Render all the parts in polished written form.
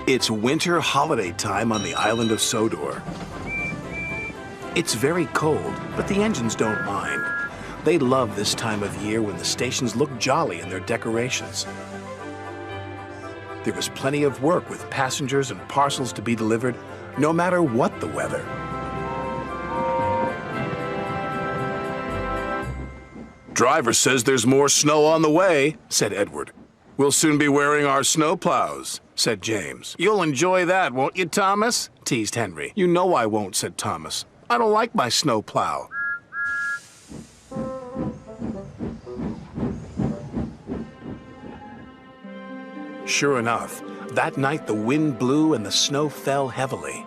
It's winter holiday time on the island of Sodor. It's very cold, but the engines don't mind. They love this time of year when the stations look jolly in their decorations. There was plenty of work with passengers and parcels to be delivered, no matter what the weather. "Driver says there's more snow on the way," said Edward. "We'll soon be wearing our snow plows," said James. "You'll enjoy that, won't you, Thomas?" teased Henry. "You know I won't," said Thomas. "I don't like my snow plow." Sure enough, that night the wind blew and the snow fell heavily.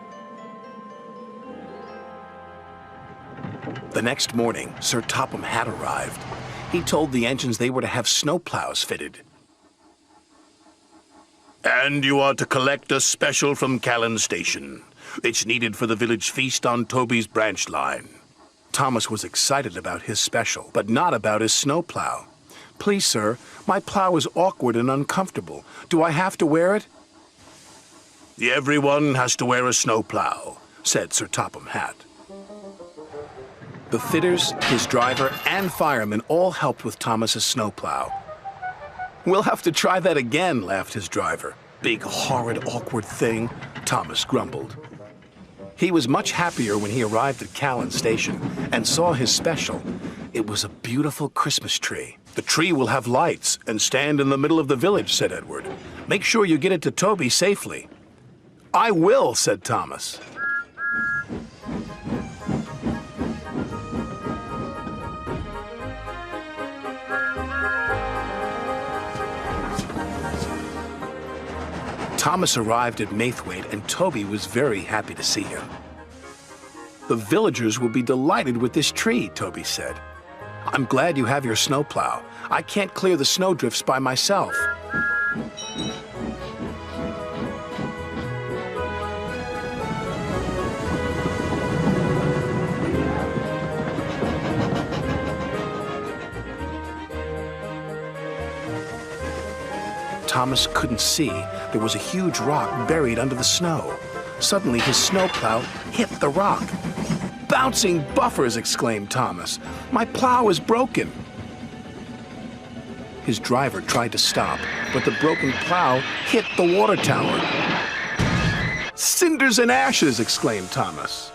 The next morning, Sir Topham Hatt arrived. He told the engines they were to have snow plows fitted. "And you are to collect a special from Callan Station. It's needed for the village feast on Toby's branch line." Thomas was excited about his special, but not about his snow plow. "Please, sir, my plow is awkward and uncomfortable. Do I have to wear it?" "Everyone has to wear a snow plow," said Sir Topham Hatt. The fitters, his driver, and firemen all helped with Thomas's snowplow. "We'll have to try that again," laughed his driver. "Big, horrid, awkward thing," Thomas grumbled. He was much happier when he arrived at Callan Station and saw his special. It was a beautiful Christmas tree. "The tree will have lights and stand in the middle of the village," said Edward. "Make sure you get it to Toby safely." "I will," said Thomas. Thomas arrived at Maithwaite, and Toby was very happy to see him. "The villagers will be delighted with this tree," Toby said. "I'm glad you have your snowplow. I can't clear the snowdrifts by myself." Thomas couldn't see. There was a huge rock buried under the snow. Suddenly, his snowplow hit the rock. "Bouncing buffers!" exclaimed Thomas. "My plow is broken." His driver tried to stop, but the broken plow hit the water tower. "Cinders and ashes!" exclaimed Thomas.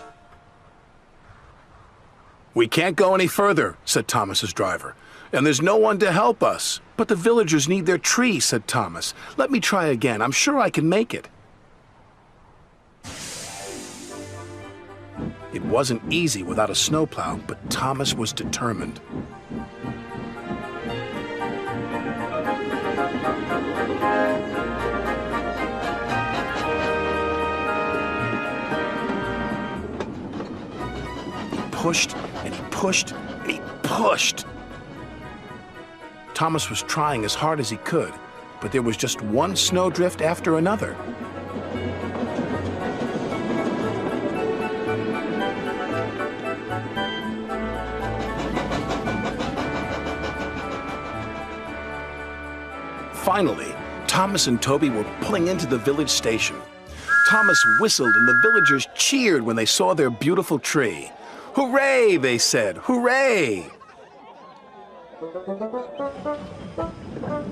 "We can't go any further," said Thomas's driver, "and there's no one to help us." "But the villagers need their tree," said Thomas. "Let me try again. I'm sure I can make it." It wasn't easy without a snowplow, but Thomas was determined. He pushed, and he pushed, and he pushed. Thomas was trying as hard as he could, but there was just one snowdrift after another. Finally, Thomas and Toby were pulling into the village station. Thomas whistled and the villagers cheered when they saw their beautiful tree. "Hooray!" they said. "Hooray!"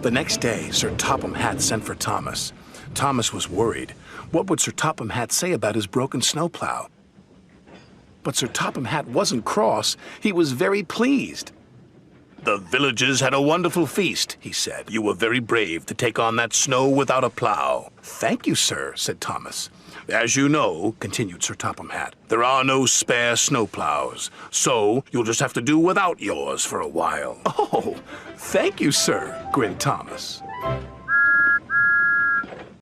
The next day, Sir Topham Hatt sent for Thomas. Thomas was worried. What would Sir Topham Hatt say about his broken snowplow? But Sir Topham Hatt wasn't cross. He was very pleased. "The villagers had a wonderful feast," he said. "You were very brave to take on that snow without a plow." "Thank you, sir," said Thomas. "As you know," continued Sir Topham Hatt, "there are no spare snowplows, so you'll just have to do without yours for a while." "Oh, thank you, sir," grinned Thomas.